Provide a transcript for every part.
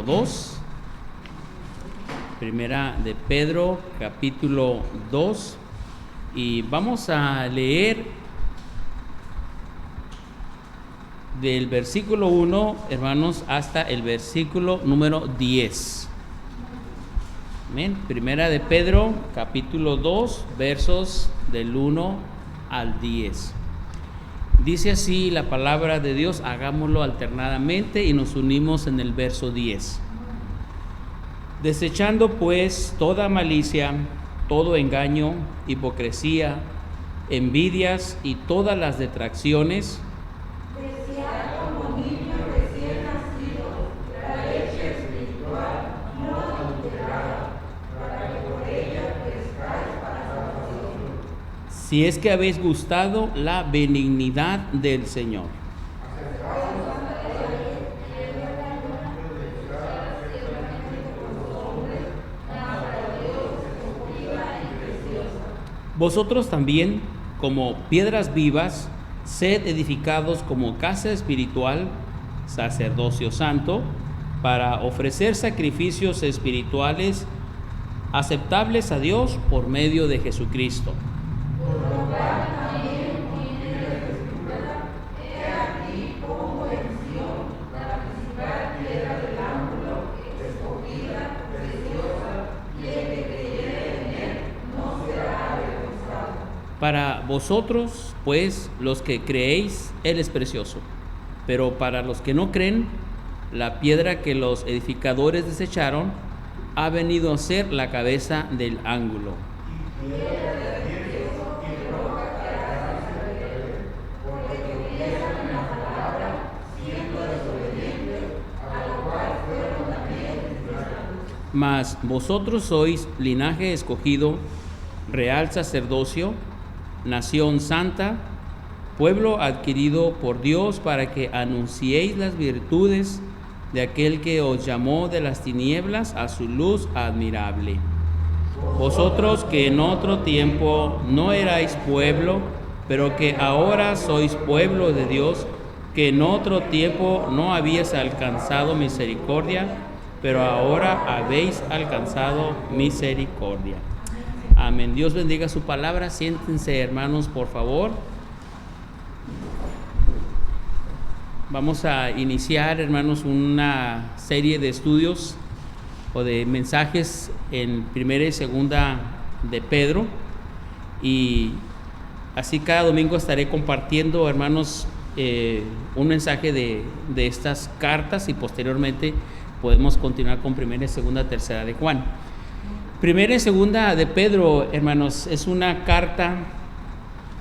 capítulo 2. Primera de Pedro, capítulo 2. Y vamos a leer del versículo 1, hermanos, hasta el versículo número 10. Amén. Primera de Pedro, capítulo 2, versos del 1 al 10. Dice así la palabra de Dios, hagámoslo alternadamente y nos unimos en el verso 10. Desechando pues toda malicia, todo engaño, hipocresía, envidias y todas las detracciones, desead como niños recién nacidos la leche espiritual no adulterada, para que por ella crezcáis para salvación. si es que habéis gustado la benignidad del Señor. Vosotros también, como piedras vivas, sed edificados como casa espiritual, sacerdocio santo, para ofrecer sacrificios espirituales aceptables a Dios por medio de Jesucristo. Para vosotros, pues, los que creéis, Él es precioso. Pero para los que no creen, la piedra que los edificadores desecharon ha venido a ser la cabeza del ángulo. Mas vosotros sois linaje escogido, real sacerdocio, nación santa, pueblo adquirido por Dios para que anunciéis las virtudes de aquel que os llamó de las tinieblas a su luz admirable. Vosotros que en otro tiempo no erais pueblo, pero que ahora sois pueblo de Dios, que en otro tiempo no habíais alcanzado misericordia, pero ahora habéis alcanzado misericordia. Amén. Dios bendiga su palabra. Siéntense, hermanos, por favor. Vamos a iniciar, hermanos, una serie de estudios o de mensajes en primera y segunda de Pedro. Y así cada domingo estaré compartiendo, hermanos, un mensaje de estas cartas y posteriormente podemos continuar con primera y segunda, tercera de Juan. Primera y segunda de Pedro, hermanos, es una carta,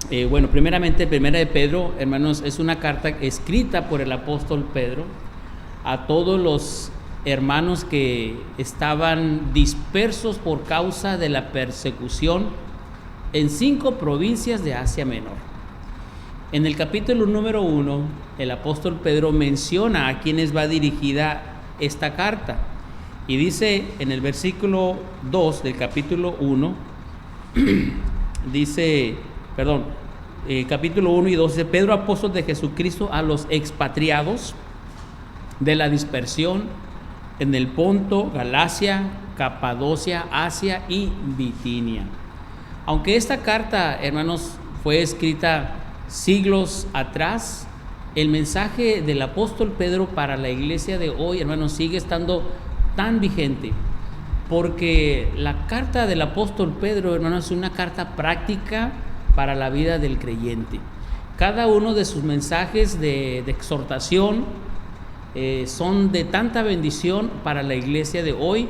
primeramente primera de Pedro, hermanos, es una carta escrita por el apóstol Pedro a todos los hermanos que estaban dispersos por causa de la persecución en 5 provincias de Asia Menor. En el capítulo número 1, el apóstol Pedro menciona a quienes va dirigida esta carta. Y dice en el versículo 2 del capítulo 1, capítulo 1 y 2, dice: Pedro, apóstol de Jesucristo, a los expatriados de la dispersión en el Ponto, Galacia, Capadocia, Asia y Bitinia. Aunque esta carta, hermanos, fue escrita siglos atrás, el mensaje del apóstol Pedro para la iglesia de hoy, hermanos, sigue estando tan vigente, porque la carta del apóstol Pedro, hermanos, es una carta práctica para la vida del creyente. Cada uno de sus mensajes de exhortación son de tanta bendición para la iglesia de hoy,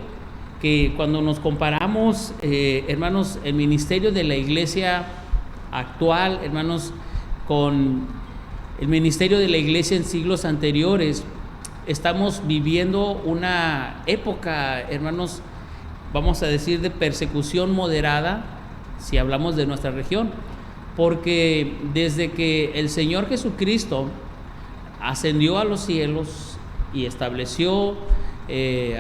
que cuando nos comparamos, hermanos, el ministerio de la iglesia actual, hermanos, con el ministerio de la iglesia en siglos anteriores, estamos viviendo una época, hermanos, vamos a decir, de persecución moderada, si hablamos de nuestra región, porque desde que el Señor Jesucristo ascendió a los cielos y estableció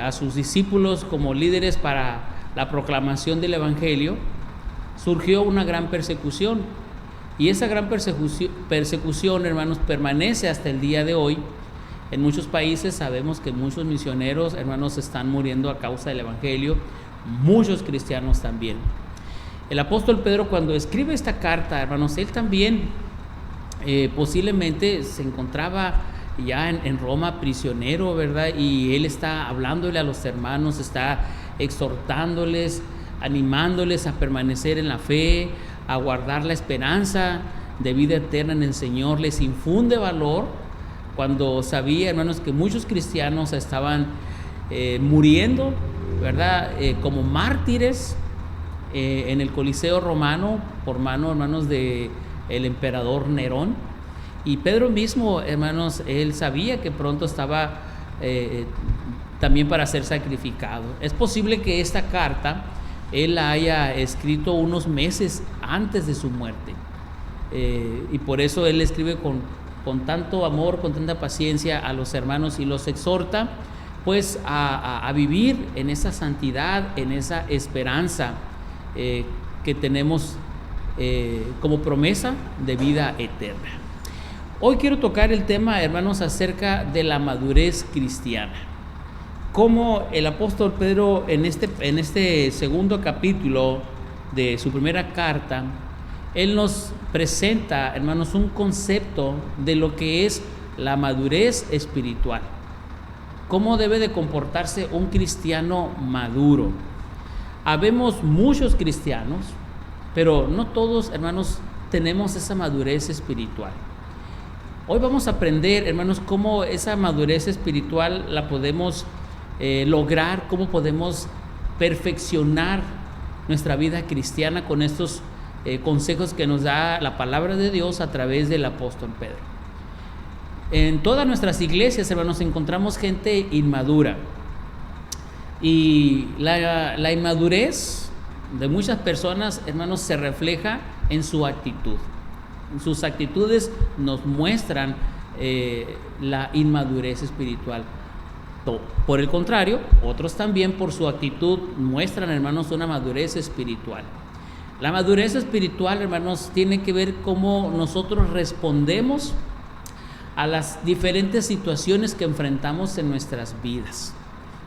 a sus discípulos como líderes para la proclamación del Evangelio, surgió una gran persecución. Y esa gran persecución, hermanos, permanece hasta el día de hoy. En muchos países sabemos que muchos misioneros, hermanos, están muriendo a causa del Evangelio, muchos cristianos también. El apóstol Pedro, cuando escribe esta carta, hermanos, él también posiblemente se encontraba ya en Roma prisionero, ¿verdad? Y él está hablándole a los hermanos, está exhortándoles, animándoles a permanecer en la fe, a guardar la esperanza de vida eterna en el Señor. Les infunde valor cuando sabía, hermanos, que muchos cristianos estaban muriendo, ¿verdad? Como mártires en el Coliseo romano por mano, hermanos, de el emperador Nerón. Y Pedro mismo, hermanos, él sabía que pronto estaba también para ser sacrificado. Es posible que esta carta él la haya escrito unos meses antes de su muerte, y por eso él escribe con tanto amor, con tanta paciencia a los hermanos y los exhorta pues a vivir en esa santidad, en esa esperanza que tenemos como promesa de vida eterna. Hoy quiero tocar el tema, hermanos, acerca de la madurez cristiana. Cómo el apóstol Pedro en este segundo capítulo de su primera carta, él nos presenta, hermanos, un concepto de lo que es la madurez espiritual. Cómo debe de comportarse un cristiano maduro. Habemos muchos cristianos, pero no todos, hermanos, tenemos esa madurez espiritual. Hoy vamos a aprender, hermanos, cómo esa madurez espiritual la podemos lograr, cómo podemos perfeccionar nuestra vida cristiana con estos consejos que nos da la palabra de Dios a través del apóstol Pedro. En todas nuestras iglesias, hermanos, encontramos gente inmadura, y la inmadurez de muchas personas, hermanos, se refleja en su actitud. Sus actitudes nos muestran la inmadurez espiritual. Por el contrario, otros también por su actitud muestran, hermanos, una madurez espiritual. La madurez espiritual, hermanos, tiene que ver cómo nosotros respondemos a las diferentes situaciones que enfrentamos en nuestras vidas.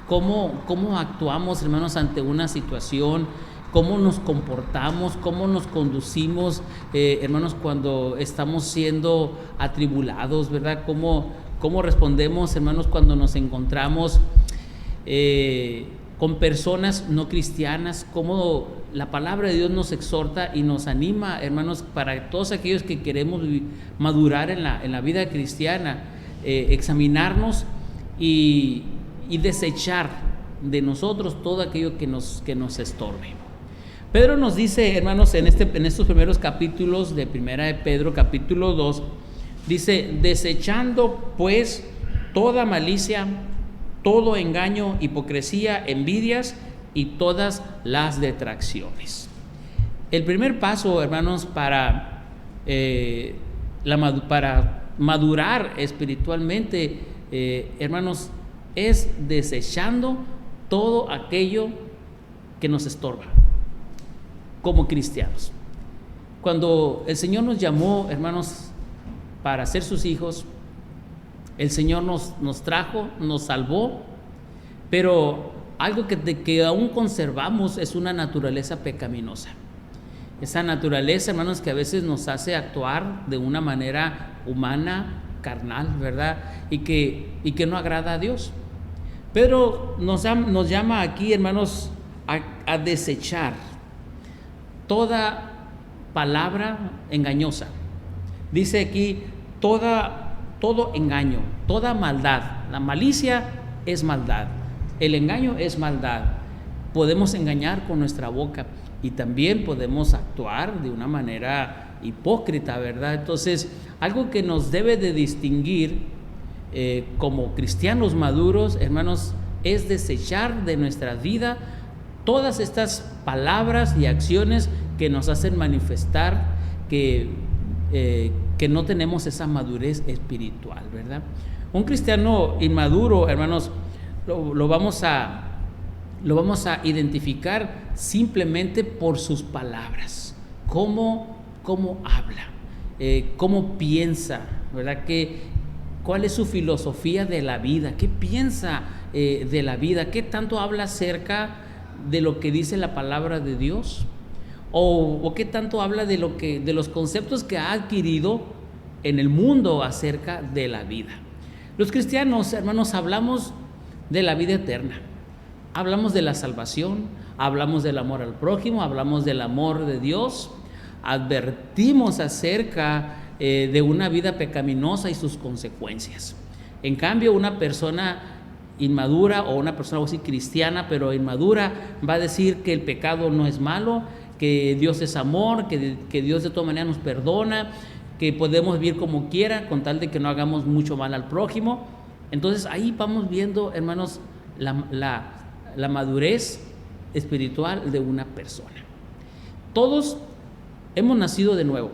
Cómo actuamos, hermanos, ante una situación, cómo nos comportamos, cómo nos conducimos, hermanos, cuando estamos siendo atribulados, ¿verdad? Cómo respondemos, hermanos, cuando nos encontramos con personas no cristianas, cómo la palabra de Dios nos exhorta y nos anima, hermanos, para todos aquellos que queremos madurar en la vida cristiana, examinarnos y desechar de nosotros todo aquello que nos estorbe. Pedro nos dice, hermanos, en estos primeros capítulos de Primera de Pedro, capítulo 2, dice: desechando pues toda malicia, todo engaño, hipocresía, envidias y todas las detracciones. El primer paso, hermanos, para madurar espiritualmente, hermanos, es desechando todo aquello que nos estorba como cristianos. Cuando el Señor nos llamó, hermanos, para ser sus hijos, el Señor nos trajo, nos salvó, pero algo que aún conservamos es una naturaleza pecaminosa. Esa naturaleza, hermanos, que a veces nos hace actuar de una manera humana, carnal, ¿verdad? Y que no agrada a Dios. Pedro nos llama aquí, hermanos, a desechar toda palabra engañosa. Dice aquí todo engaño, toda maldad. La malicia es maldad, el engaño es maldad. Podemos engañar con nuestra boca y también podemos actuar de una manera hipócrita, ¿verdad? Entonces, algo que nos debe de distinguir como cristianos maduros, hermanos, es desechar de nuestra vida todas estas palabras y acciones que nos hacen manifestar que no tenemos esa madurez espiritual, ¿verdad? Un cristiano inmaduro, hermanos, lo vamos a identificar simplemente por sus palabras, cómo habla, cómo piensa, ¿verdad? ¿Cuál es su filosofía de la vida? ¿Qué piensa de la vida? ¿Qué tanto habla acerca de lo que dice la palabra de Dios? ¿O qué tanto habla de los conceptos que ha adquirido en el mundo acerca de la vida? Los cristianos, hermanos, hablamos de la vida eterna. Hablamos de la salvación, hablamos del amor al prójimo, hablamos del amor de Dios, advertimos acerca de una vida pecaminosa y sus consecuencias. En cambio, una persona inmadura o una persona así cristiana pero inmadura va a decir que el pecado no es malo, que Dios es amor, que Dios de todas maneras nos perdona, que podemos vivir como quiera con tal de que no hagamos mucho mal al prójimo. Entonces ahí vamos viendo, hermanos, la madurez espiritual de una persona. Todos hemos nacido de nuevo.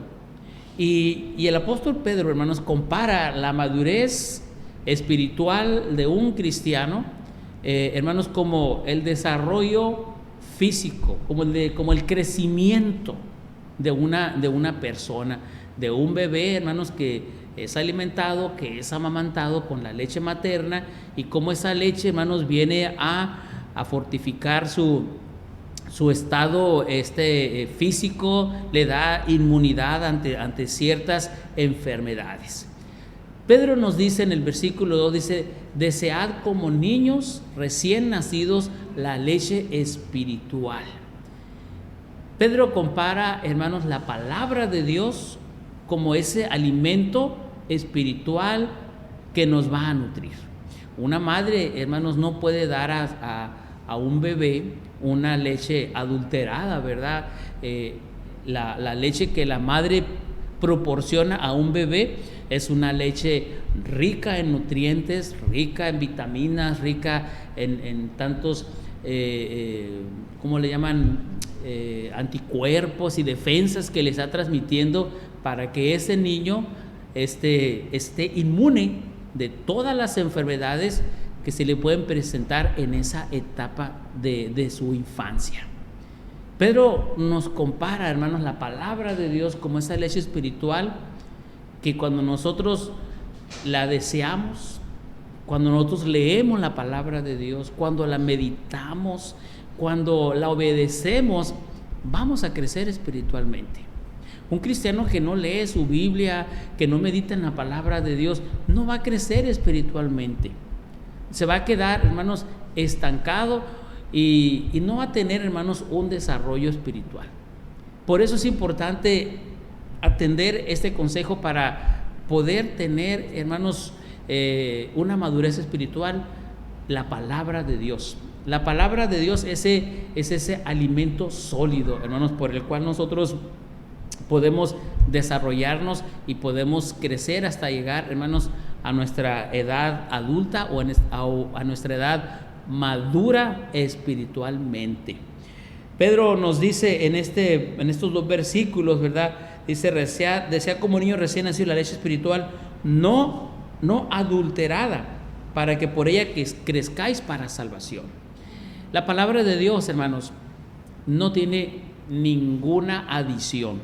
Y el apóstol Pedro, hermanos, compara la madurez espiritual de un cristiano, hermanos, como el desarrollo físico, como el crecimiento de una persona, de un bebé, hermanos, que es alimentado, que es amamantado con la leche materna, y como esa leche, hermanos, viene a fortificar su estado físico, le da inmunidad ante ciertas enfermedades. Pedro nos dice en el versículo 2, dice: desead como niños recién nacidos la leche espiritual. Pedro compara, hermanos, la palabra de Dios como ese alimento espiritual que nos va a nutrir. Una madre, hermanos, no puede dar a un bebé una leche adulterada, ¿verdad? La leche que la madre proporciona a un bebé es una leche rica en nutrientes, rica en vitaminas, rica en tantos, ¿cómo le llaman? Anticuerpos y defensas que le está transmitiendo para que ese niño esté inmune de todas las enfermedades que se le pueden presentar en esa etapa de su infancia. Pedro nos compara, hermanos, la palabra de Dios como esa leche espiritual que cuando nosotros la deseamos, cuando nosotros leemos la palabra de Dios, cuando la meditamos, cuando la obedecemos, vamos a crecer espiritualmente. Un cristiano que no lee su Biblia, que no medita en la palabra de Dios, no va a crecer espiritualmente. Se va a quedar, hermanos, estancado y no va a tener, hermanos, un desarrollo espiritual. Por eso es importante atender este consejo para poder tener, hermanos, una madurez espiritual, la palabra de Dios. La palabra de Dios es ese alimento sólido, hermanos, por el cual nosotros podemos desarrollarnos y podemos crecer hasta llegar, hermanos, a nuestra edad adulta o a nuestra edad madura espiritualmente. Pedro nos dice en estos dos versículos, ¿verdad? Dice: desea como niño recién nacido la leche espiritual no adulterada, para que por ella crezcáis para salvación. La palabra de Dios, hermanos, no tiene ninguna adición,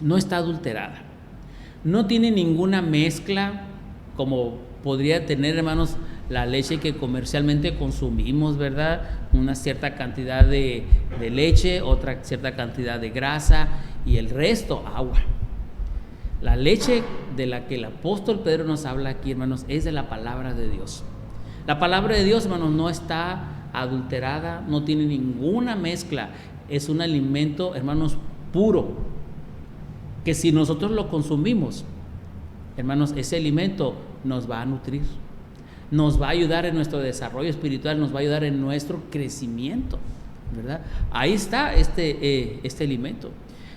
no está adulterada, no tiene ninguna mezcla como podría tener, hermanos, la leche que comercialmente consumimos, ¿verdad? Una cierta cantidad de leche, otra cierta cantidad de grasa y el resto agua. La leche de la que el apóstol Pedro nos habla aquí, hermanos, es de la palabra de Dios. La palabra de Dios, hermanos, no está adulterada, no tiene ninguna mezcla, es un alimento, hermanos, puro, que si nosotros lo consumimos, hermanos, ese alimento nos va a nutrir, nos va a ayudar en nuestro desarrollo espiritual, nos va a ayudar en nuestro crecimiento, ¿verdad? Ahí está este alimento.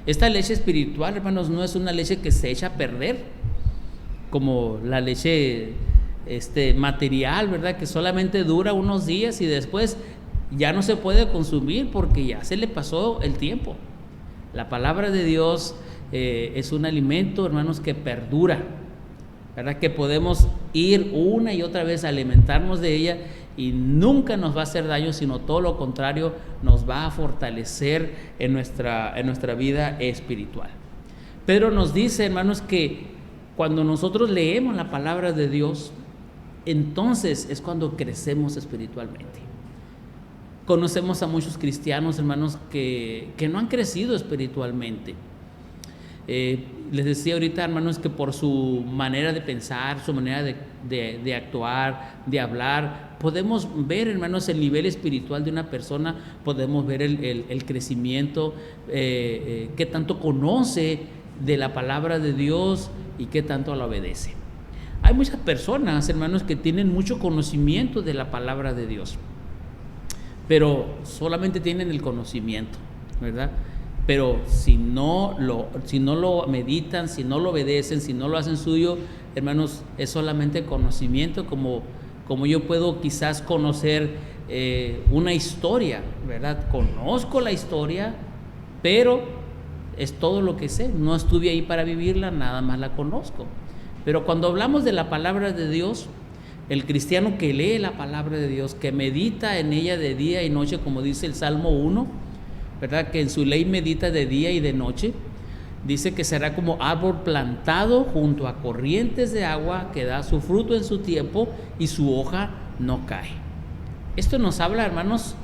Esta leche espiritual, hermanos, no es una leche que se echa a perder como la leche material, ¿verdad? Que solamente dura unos días y después ya no se puede consumir porque ya se le pasó el tiempo. La palabra de Dios es un alimento, hermanos, que perdura, ¿verdad? Que podemos ir una y otra vez a alimentarnos de ella y nunca nos va a hacer daño, sino todo lo contrario, nos va a fortalecer en nuestra vida espiritual. Pedro nos dice, hermanos, que Cuando nosotros leemos la palabra de Dios, entonces es cuando crecemos espiritualmente. Conocemos a muchos cristianos, hermanos, que no han crecido espiritualmente. Les decía ahorita, hermanos, que por su manera de pensar, su manera de actuar, de hablar, podemos ver, hermanos, el nivel espiritual de una persona, podemos ver el crecimiento, qué tanto conoce de la palabra de Dios y qué tanto la obedece. Hay muchas personas, hermanos, que tienen mucho conocimiento de la palabra de Dios, pero solamente tienen el conocimiento, ¿verdad? Pero si no lo meditan, si no lo obedecen, si no lo hacen suyo, hermanos, es solamente conocimiento, como yo puedo quizás conocer una historia, ¿verdad? Conozco la historia, pero es todo lo que sé. No estuve ahí para vivirla, nada más la conozco. Pero cuando hablamos de la palabra de Dios, el cristiano que lee la palabra de Dios, que medita en ella de día y noche, como dice el Salmo 1, ¿verdad? Que en su ley medita de día y de noche, dice que será como árbol plantado junto a corrientes de agua, que da su fruto en su tiempo y su hoja no cae. Esto nos habla, hermanos,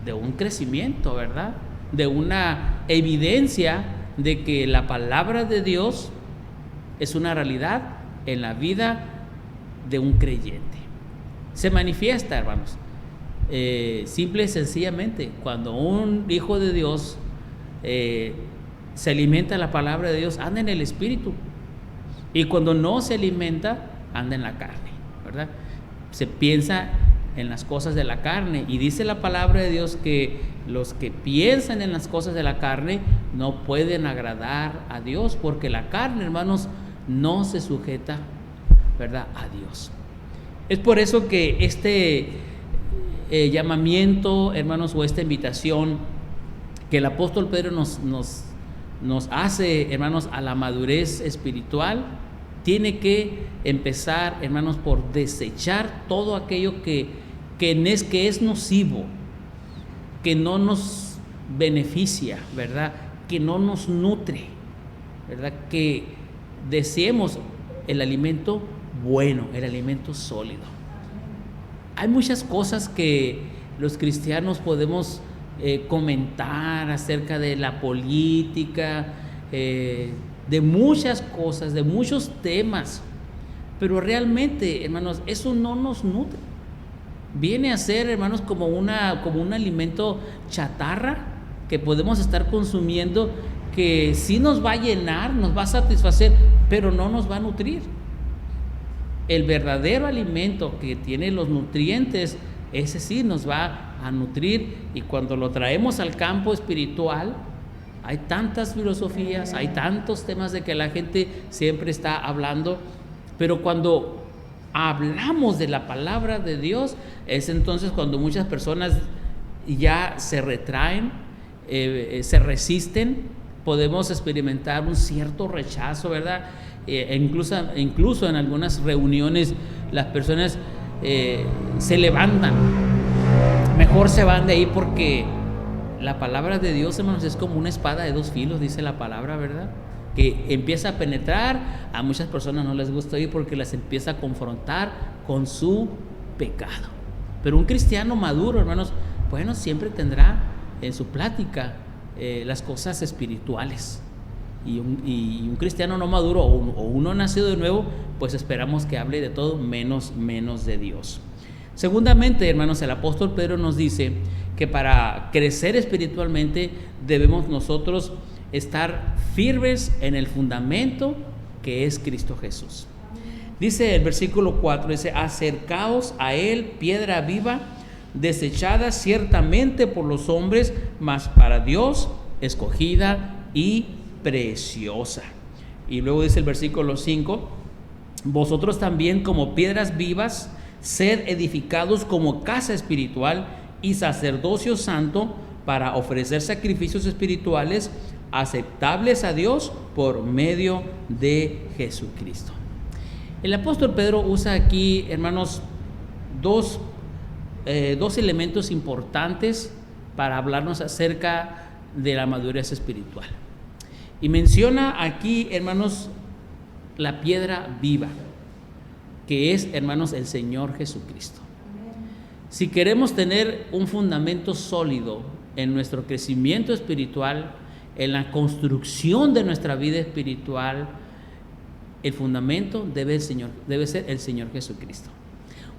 de un crecimiento, ¿verdad? De una evidencia de que la palabra de Dios es una realidad en la vida de un creyente. Se manifiesta, hermanos, simple y sencillamente, cuando un hijo de Dios se alimenta de la palabra de Dios, anda en el Espíritu, y cuando no se alimenta, anda en la carne, ¿verdad? Se piensa en las cosas de la carne, y dice la palabra de Dios que los que piensan en las cosas de la carne no pueden agradar a Dios, porque la carne, hermanos, no se sujeta, ¿verdad?, a Dios. Es por eso que este llamamiento, hermanos, o esta invitación que el apóstol Pedro nos hace, hermanos, a la madurez espiritual, tiene que empezar, hermanos, por desechar todo aquello que es nocivo, que no nos beneficia, ¿verdad?, que no nos nutre, ¿verdad?, que deseemos el alimento bueno, el alimento sólido. Hay muchas cosas que los cristianos podemos comentar acerca de la política, de muchas cosas, de muchos temas, pero realmente, hermanos, eso no nos nutre. Viene a ser, hermanos, como un alimento chatarra que podemos estar consumiendo, que sí nos va a llenar, nos va a satisfacer, pero no nos va a nutrir. El verdadero alimento que tiene los nutrientes, ese sí nos va a nutrir, y cuando lo traemos al campo espiritual, hay tantas filosofías, hay tantos temas de que la gente siempre está hablando, pero cuando hablamos de la palabra de Dios, es entonces cuando muchas personas ya se retraen, se resisten, podemos experimentar un cierto rechazo, ¿verdad? Incluso en algunas reuniones las personas se levantan, mejor se van de ahí, porque la palabra de Dios, hermanos, es como una espada de dos filos, dice la palabra, ¿verdad?, que empieza a penetrar. A muchas personas no les gusta oír porque las empieza a confrontar con su pecado. Pero un cristiano maduro, hermanos, bueno, siempre tendrá en su plática las cosas espirituales. Y un cristiano no maduro o uno nacido de nuevo, pues esperamos que hable de todo menos de Dios. Segundamente, hermanos, el apóstol Pedro nos dice que para crecer espiritualmente debemos nosotros estar firmes en el fundamento que es Cristo Jesús. Dice el versículo 4, dice: acercaos a él, piedra viva, desechada ciertamente por los hombres, mas para Dios escogida y preciosa. Y luego dice el versículo 5: vosotros también, como piedras vivas, sed edificados como casa espiritual y sacerdocio santo, para ofrecer sacrificios espirituales aceptables a Dios por medio de Jesucristo. El apóstol Pedro usa aquí, hermanos, dos elementos importantes para hablarnos acerca de la madurez espiritual. Y menciona aquí, hermanos, la piedra viva, que es, hermanos, el Señor Jesucristo. Si queremos tener un fundamento sólido en nuestro crecimiento espiritual, en la construcción de nuestra vida espiritual, el fundamento debe ser el Señor Jesucristo.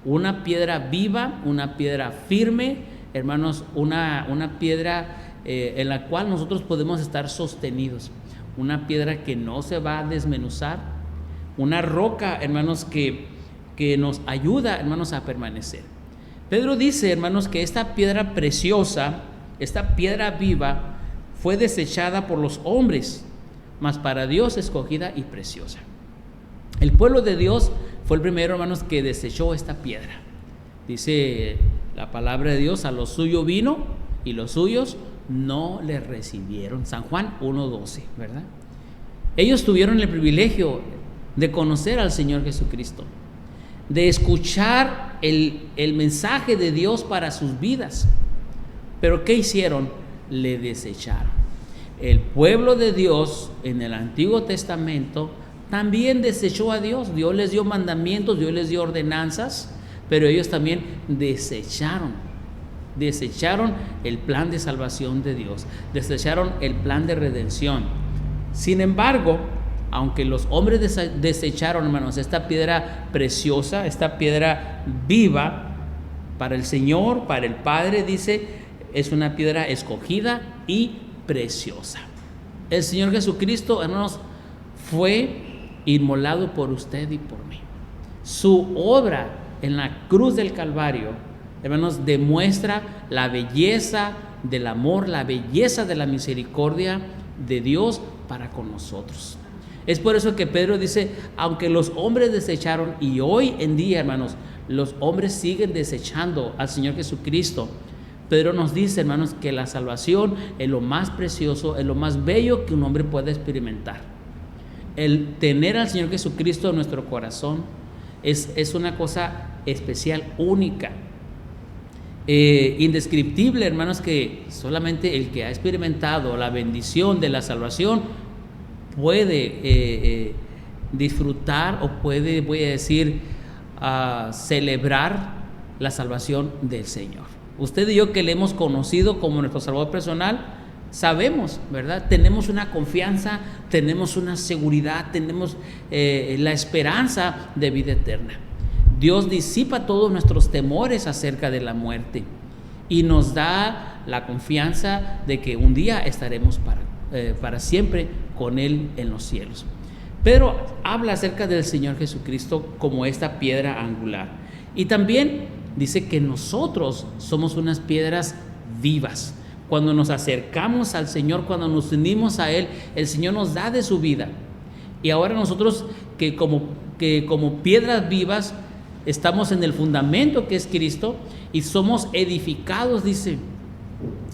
Una piedra viva, una piedra firme, hermanos, una piedra en la cual nosotros podemos estar sostenidos, una piedra que no se va a desmenuzar, una roca, hermanos, que nos ayuda, hermanos, a permanecer. Pedro dice, hermanos, que esta piedra preciosa, esta piedra viva, fue desechada por los hombres, mas para Dios escogida y preciosa. El pueblo de Dios fue el primero, hermanos, que desechó esta piedra. Dice la palabra de Dios, a lo suyo vino y los suyos no le recibieron. San Juan 1:12, ¿verdad? Ellos tuvieron el privilegio de conocer al Señor Jesucristo, de escuchar el mensaje de Dios para sus vidas. Pero ¿qué hicieron? Le desecharon. El pueblo de Dios en el Antiguo Testamento también desechó a Dios. Dios les dio mandamientos, Dios les dio ordenanzas, pero ellos también desecharon el plan de salvación de Dios, desecharon el plan de redención. Sin embargo, aunque los hombres desecharon, hermanos, esta piedra preciosa, esta piedra viva, para el Señor, para el Padre, dice, es una piedra escogida y preciosa. El Señor Jesucristo, hermanos, fue inmolado por usted y por mí. Su obra en la cruz del Calvario, hermanos, demuestra la belleza del amor, la belleza de la misericordia de Dios para con nosotros. Es por eso que Pedro dice, aunque los hombres desecharon, y hoy en día, hermanos, los hombres siguen desechando al Señor Jesucristo, Pedro nos dice, hermanos, que la salvación es lo más precioso, es lo más bello que un hombre puede experimentar. El tener al Señor Jesucristo en nuestro corazón es una cosa especial, única, indescriptible, hermanos, que solamente el que ha experimentado la bendición de la salvación puede disfrutar o puede, voy a decir, celebrar la salvación del Señor. Usted y yo, que le hemos conocido como nuestro Salvador personal, sabemos, ¿verdad? Tenemos una confianza, tenemos una seguridad, tenemos la esperanza de vida eterna. Dios disipa todos nuestros temores acerca de la muerte y nos da la confianza de que un día estaremos para siempre con Él en los cielos. Pedro habla acerca del Señor Jesucristo como esta piedra angular, y también dice que nosotros somos unas piedras vivas. Cuando nos acercamos al Señor, cuando nos unimos a Él, el Señor nos da de su vida. Y ahora nosotros que como piedras vivas estamos en el fundamento que es Cristo y somos edificados, dice,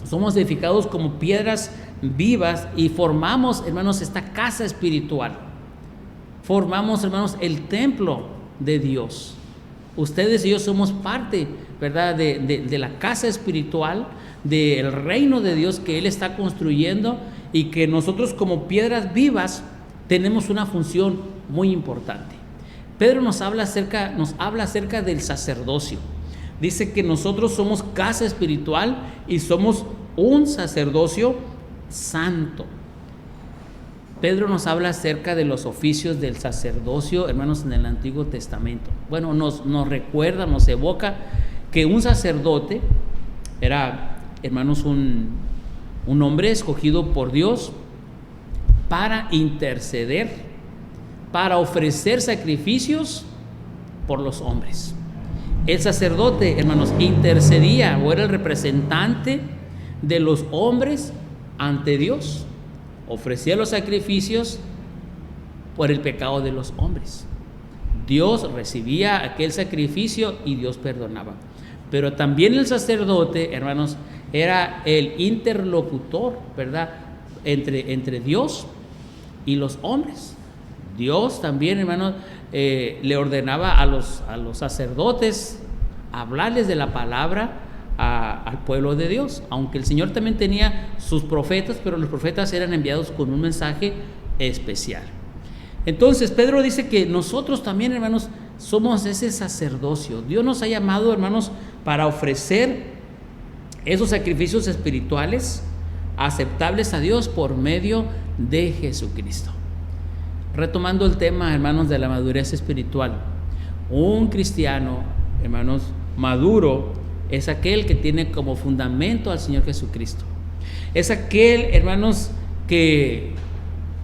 somos edificados como piedras vivas y formamos, hermanos, esta casa espiritual. Formamos, hermanos, el templo de Dios. Ustedes y yo somos parte, ¿verdad?, de la casa espiritual, del reino de Dios que Él está construyendo, y que nosotros como piedras vivas tenemos una función muy importante. Pedro nos habla acerca del sacerdocio. Dice que nosotros somos casa espiritual y somos un sacerdocio santo. Pedro nos habla acerca de los oficios del sacerdocio, hermanos, en el Antiguo Testamento. Bueno, nos recuerda, nos evoca que un sacerdote era, hermanos, un hombre escogido por Dios para interceder, para ofrecer sacrificios por los hombres. El sacerdote, hermanos, intercedía o era el representante de los hombres ante Dios. Ofrecía los sacrificios por el pecado de los hombres. Dios recibía aquel sacrificio y Dios perdonaba. Pero también el sacerdote, hermanos, era el interlocutor, ¿verdad?, entre Dios y los hombres. Dios también, hermanos, le ordenaba a los sacerdotes hablarles de la palabra al pueblo de Dios, aunque el Señor también tenía sus profetas, pero los profetas eran enviados con un mensaje especial. Entonces Pedro dice que nosotros también, hermanos, somos ese sacerdocio. Dios nos ha llamado, hermanos, para ofrecer esos sacrificios espirituales aceptables a Dios por medio de Jesucristo. Retomando el tema, hermanos, de la madurez espiritual, un cristiano, hermanos, maduro es aquel que tiene como fundamento al Señor Jesucristo. Es aquel, hermanos, que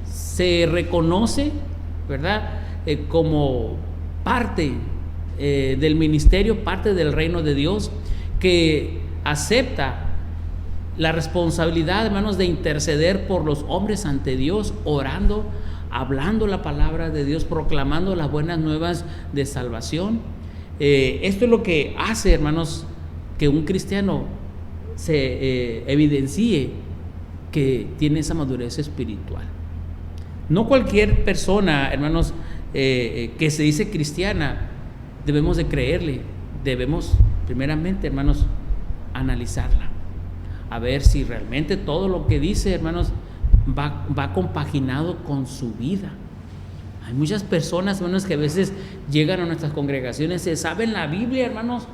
se reconoce, ¿verdad?, como parte del ministerio, parte del reino de Dios, que acepta la responsabilidad, hermanos, de interceder por los hombres ante Dios, orando, hablando la palabra de Dios, proclamando las buenas nuevas de salvación. Esto es lo que hace, hermanos, que un cristiano se evidencie que tiene esa madurez espiritual. No cualquier persona, hermanos, que se dice cristiana, debemos de creerle. Debemos, primeramente, hermanos, analizarla, a ver si realmente todo lo que dice, hermanos, va compaginado con su vida. Hay muchas personas, hermanos, que a veces llegan a nuestras congregaciones, se saben la Biblia, hermanos,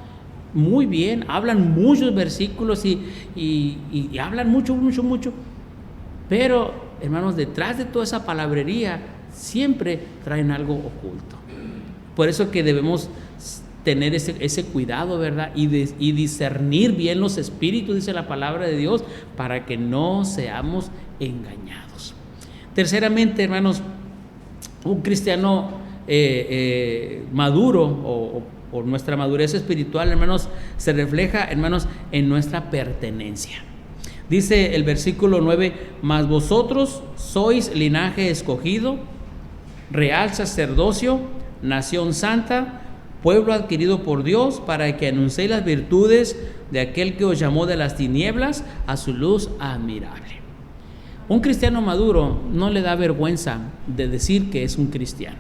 muy bien, hablan muchos versículos y hablan mucho, pero, hermanos, detrás de toda esa palabrería siempre traen algo oculto. Por eso que debemos tener ese cuidado, ¿verdad? Y discernir bien los espíritus, dice la palabra de Dios, para que no seamos engañados. Terceramente, hermanos, un cristiano maduro o nuestra madurez espiritual, hermanos, se refleja, hermanos, en nuestra pertenencia. Dice el versículo 9: mas vosotros sois linaje escogido, real sacerdocio, nación santa, pueblo adquirido por Dios, para que anunciéis las virtudes de aquel que os llamó de las tinieblas a su luz admirable. Un cristiano maduro no le da vergüenza de decir que es un cristiano.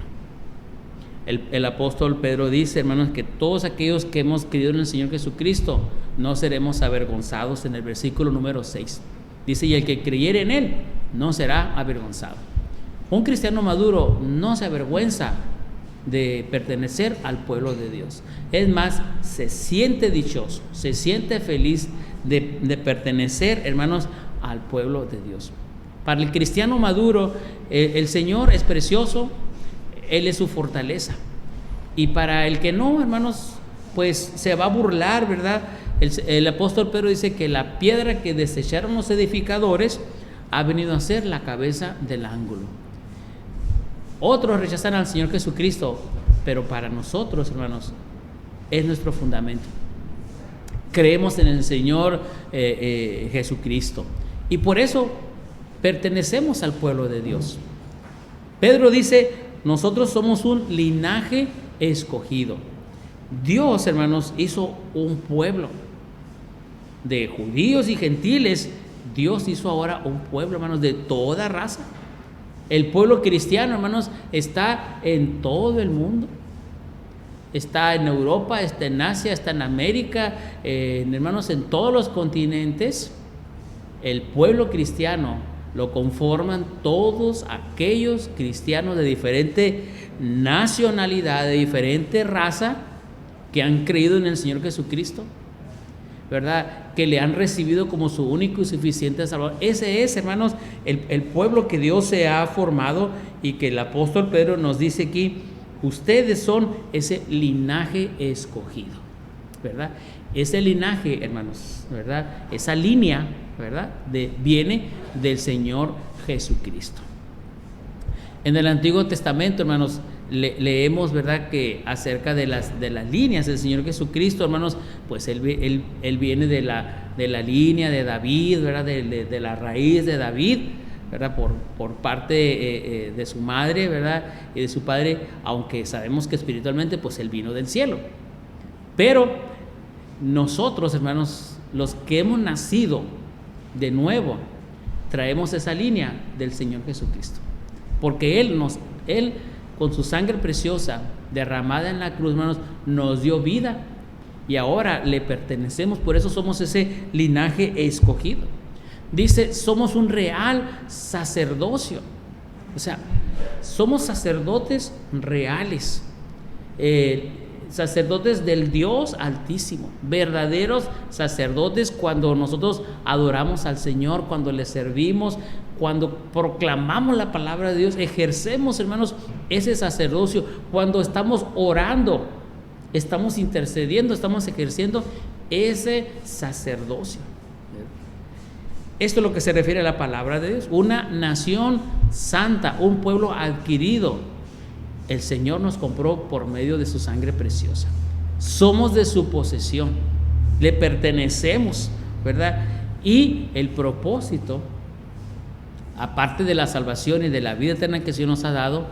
El apóstol Pedro dice, hermanos, que todos aquellos que hemos creído en el Señor Jesucristo no seremos avergonzados, en el versículo número 6. Dice, y el que creyere en Él no será avergonzado. Un cristiano maduro no se avergüenza de pertenecer al pueblo de Dios. Es más, se siente dichoso, se siente feliz de pertenecer, hermanos, al pueblo de Dios. Para el cristiano maduro, el Señor es precioso, Él es su fortaleza. Y para el que no, hermanos, pues se va a burlar, ¿verdad? El apóstol Pedro dice que la piedra que desecharon los edificadores ha venido a ser la cabeza del ángulo. Otros rechazan al Señor Jesucristo, pero para nosotros, hermanos, es nuestro fundamento. Creemos en el Señor Jesucristo, y por eso pertenecemos al pueblo de Dios. Pedro dice, nosotros somos un linaje escogido. Dios, hermanos, hizo un pueblo de judíos y gentiles. Dios hizo ahora un pueblo, hermanos, de toda raza. El pueblo cristiano, hermanos, está en todo el mundo. Está en Europa, está en Asia, está en América, hermanos, en todos los continentes. El pueblo cristiano lo conforman todos aquellos cristianos de diferente nacionalidad, de diferente raza, que han creído en el Señor Jesucristo, ¿verdad? Que le han recibido como su único y suficiente Salvador. Ese es, hermanos, el pueblo que Dios se ha formado, y que el apóstol Pedro nos dice aquí, ustedes son ese linaje escogido, ¿verdad? Ese linaje, hermanos, ¿verdad? Esa línea, ¿verdad? Viene del Señor Jesucristo. En el Antiguo Testamento, hermanos, leemos, ¿verdad?, que acerca de las líneas del Señor Jesucristo, hermanos, pues Él viene de la línea de David, ¿verdad?, de la raíz de David, ¿verdad?, por parte de su madre, ¿verdad?, y de su padre, aunque sabemos que espiritualmente, pues Él vino del cielo. Pero nosotros, hermanos, los que hemos nacido de nuevo, traemos esa línea del Señor Jesucristo, porque Él con su sangre preciosa derramada en la cruz, hermanos, nos dio vida, y ahora le pertenecemos. Por eso somos ese linaje escogido. Dice, somos un real sacerdocio. O sea, Somos sacerdotes reales, sacerdotes del Dios Altísimo, verdaderos sacerdotes cuando nosotros adoramos al Señor, cuando le servimos, cuando proclamamos la palabra de Dios, ejercemos, hermanos, ese sacerdocio, cuando estamos orando, estamos intercediendo, estamos ejerciendo ese sacerdocio. Esto es lo que se refiere a la palabra de Dios, una nación santa, un pueblo adquirido. El Señor nos compró por medio de su sangre preciosa. Somos de su posesión, le pertenecemos, ¿verdad? Y el propósito, aparte de la salvación y de la vida eterna que el Señor nos ha dado,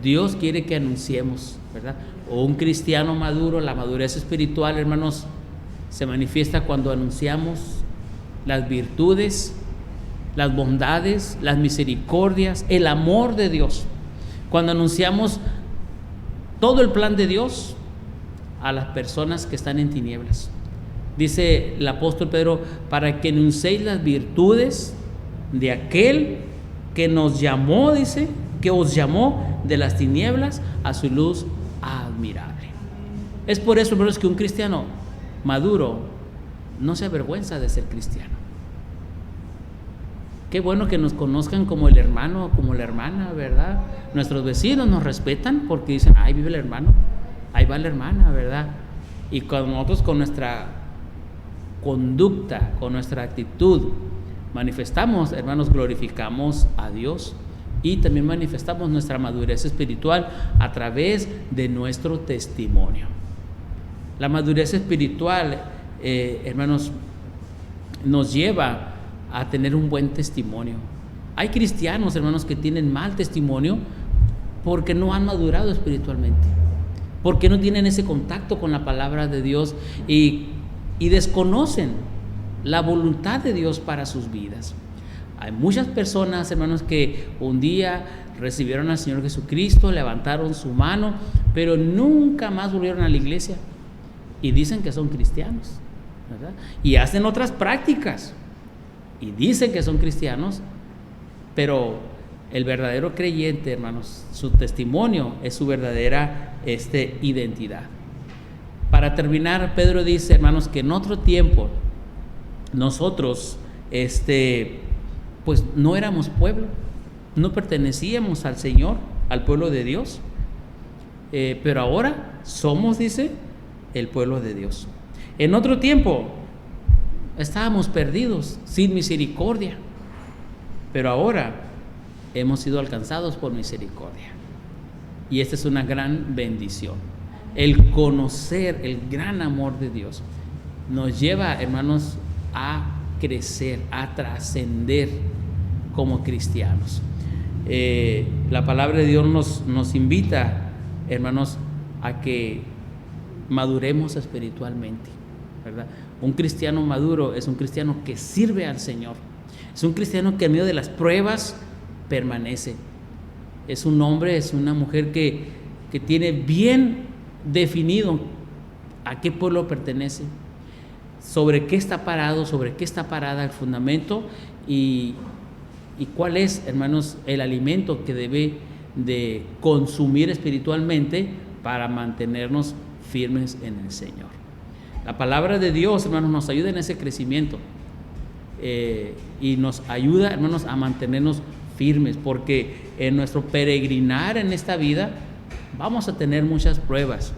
Dios quiere que anunciemos, ¿verdad? O un cristiano maduro, la madurez espiritual, hermanos, se manifiesta cuando anunciamos las virtudes, las bondades, las misericordias, el amor de Dios. Cuando anunciamos todo el plan de Dios a las personas que están en tinieblas. Dice el apóstol Pedro, para que anunciéis las virtudes de aquel que nos llamó, dice, que os llamó de las tinieblas a su luz admirable. Es por eso, hermanos, que un cristiano maduro no se avergüenza de ser cristiano. Qué bueno que nos conozcan como el hermano o como la hermana, ¿verdad? Nuestros vecinos nos respetan porque dicen, ahí vive el hermano, ahí va la hermana, ¿verdad? Y cuando nosotros con nuestra conducta, con nuestra actitud, manifestamos, hermanos, glorificamos a Dios y también manifestamos nuestra madurez espiritual a través de nuestro testimonio. La madurez espiritual, hermanos, nos lleva a tener un buen testimonio. Hay cristianos, hermanos, que tienen mal testimonio porque no han madurado espiritualmente, porque no tienen ese contacto con la palabra de Dios y desconocen la voluntad de Dios para sus vidas. Hay muchas personas, hermanos, que un día recibieron al Señor Jesucristo, levantaron su mano, pero nunca más volvieron a la iglesia y dicen que son cristianos, ¿verdad? Y hacen otras prácticas y dicen que son cristianos, pero el verdadero creyente, hermanos, su testimonio es su verdadera identidad. Para terminar, Pedro dice, hermanos, que en otro tiempo nosotros pues no éramos pueblo, no pertenecíamos al Señor, al pueblo de Dios, pero ahora somos, dice, el pueblo de Dios. En otro tiempo estábamos perdidos, sin misericordia, pero ahora hemos sido alcanzados por misericordia. Y esta es una gran bendición. El conocer el gran amor de Dios nos lleva, hermanos, a crecer, a trascender como cristianos. La palabra de Dios nos invita, hermanos, a que maduremos espiritualmente, ¿verdad? Un cristiano maduro es un cristiano que sirve al Señor, es un cristiano que en medio de las pruebas permanece, es un hombre, es una mujer que tiene bien definido a qué pueblo pertenece, sobre qué está parado, sobre qué está parada el fundamento y cuál es, hermanos, el alimento que debe de consumir espiritualmente para mantenernos firmes en el Señor. La palabra de Dios, hermanos, nos ayuda en ese crecimiento y nos ayuda, hermanos, a mantenernos firmes, porque en nuestro peregrinar en esta vida vamos a tener muchas pruebas,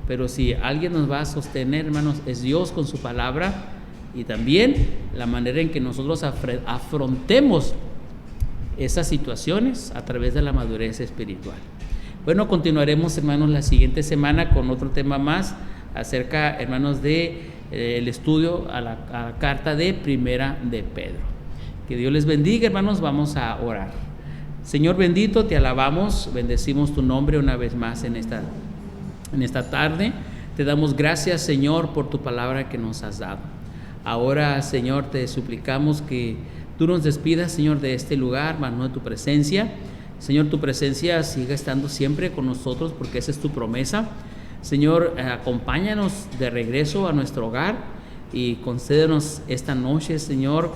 pero si alguien nos va a sostener, hermanos, es Dios con su palabra y también la manera en que nosotros afrontemos esas situaciones a través de la madurez espiritual. Bueno, continuaremos, hermanos, la siguiente semana con otro tema más acerca, hermanos, de el estudio a la carta de Primera de Pedro. Que Dios les bendiga, hermanos. Vamos a orar. Señor bendito, te alabamos, bendecimos tu nombre una vez más en esta tarde. Te damos gracias, Señor, por tu palabra que nos has dado. Ahora, Señor, te suplicamos que tú nos despidas, Señor, de este lugar, mas no de tu presencia. Señor, tu presencia siga estando siempre con nosotros porque esa es tu promesa. Señor, acompáñanos de regreso a nuestro hogar y concédenos esta noche, Señor,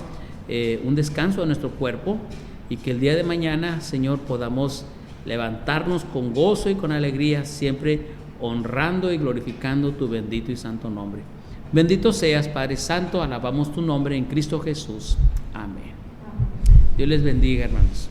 un descanso a nuestro cuerpo y que el día de mañana, Señor, podamos levantarnos con gozo y con alegría, siempre honrando y glorificando tu bendito y santo nombre. Bendito seas, Padre Santo, alabamos tu nombre en Cristo Jesús. Amén. Dios les bendiga, hermanos.